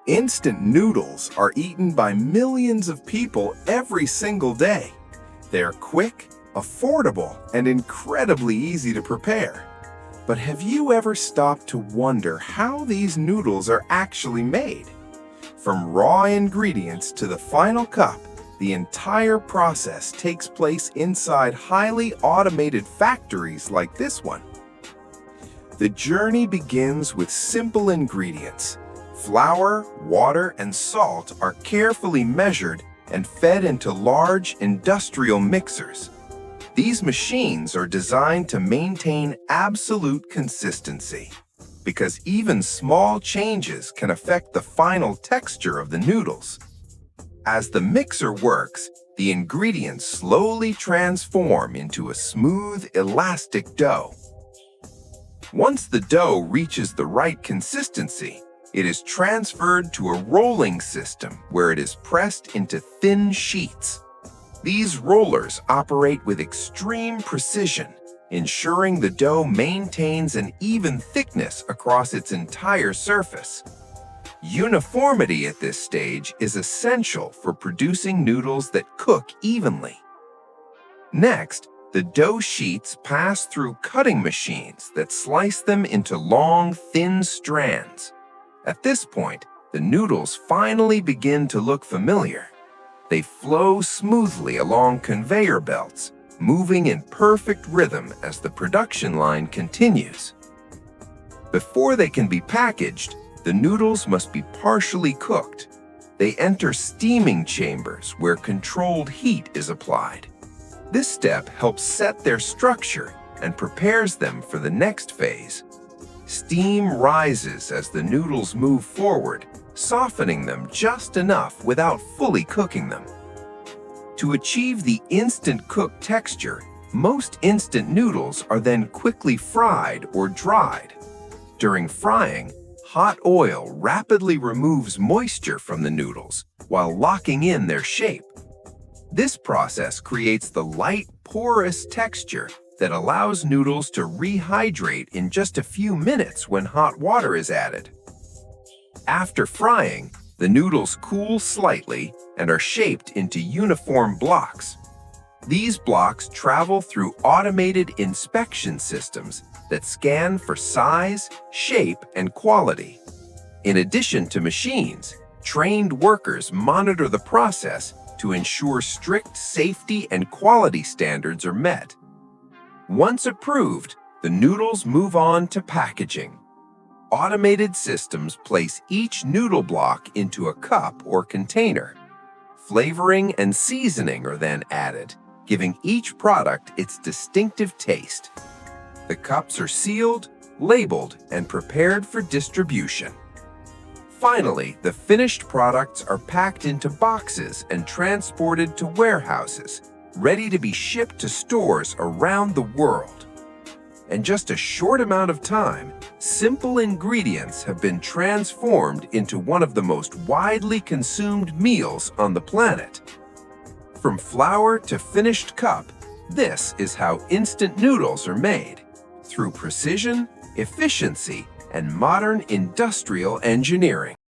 Instant noodles are eaten by millions of people every single day. They're quick, affordable, and incredibly easy to prepare. But have you ever stopped to wonder how these noodles are actually made? From raw ingredients to the final cup, the entire process takes place inside highly automated factories like this one. The journey begins with simple ingredients. Flour, water, and salt are carefully measured and fed into large industrial mixers. These machines are designed to maintain absolute consistency, because even small changes can affect the final texture of the noodles. As the mixer works, the ingredients slowly transform into a smooth, elastic dough. Once the dough reaches the right consistency, it is transferred to a rolling system where it is pressed into thin sheets. These rollers operate with extreme precision, ensuring the dough maintains an even thickness across its entire surface. Uniformity at this stage is essential for producing noodles that cook evenly. Next, the dough sheets pass through cutting machines that slice them into long, thin strands. At this point, the noodles finally begin to look familiar. They flow smoothly along conveyor belts, moving in perfect rhythm as the production line continues. Before they can be packaged, the noodles must be partially cooked. They enter steaming chambers where controlled heat is applied. This step helps set their structure and prepares them for the next phase. Steam rises as the noodles move forward, softening them just enough without fully cooking them. To achieve the instant cook texture, most instant noodles are then quickly fried or dried. During frying, hot oil rapidly removes moisture from the noodles while locking in their shape. This process creates the light, porous texture that allows noodles to rehydrate in just a few minutes when hot water is added. After frying, the noodles cool slightly and are shaped into uniform blocks. These blocks travel through automated inspection systems that scan for size, shape, and quality. In addition to machines, trained workers monitor the process to ensure strict safety and quality standards are met. Once approved, the noodles move on to packaging. Automated systems place each noodle block into a cup or container. Flavoring and seasoning are then added, giving each product its distinctive taste. The cups are sealed, labeled, and prepared for distribution. Finally, the finished products are packed into boxes and transported to warehouses, ready to be shipped to stores around the world. In just a short amount of time, simple ingredients have been transformed into one of the most widely consumed meals on the planet. From flour to finished cup, this is how instant noodles are made, through precision, efficiency, and modern industrial engineering.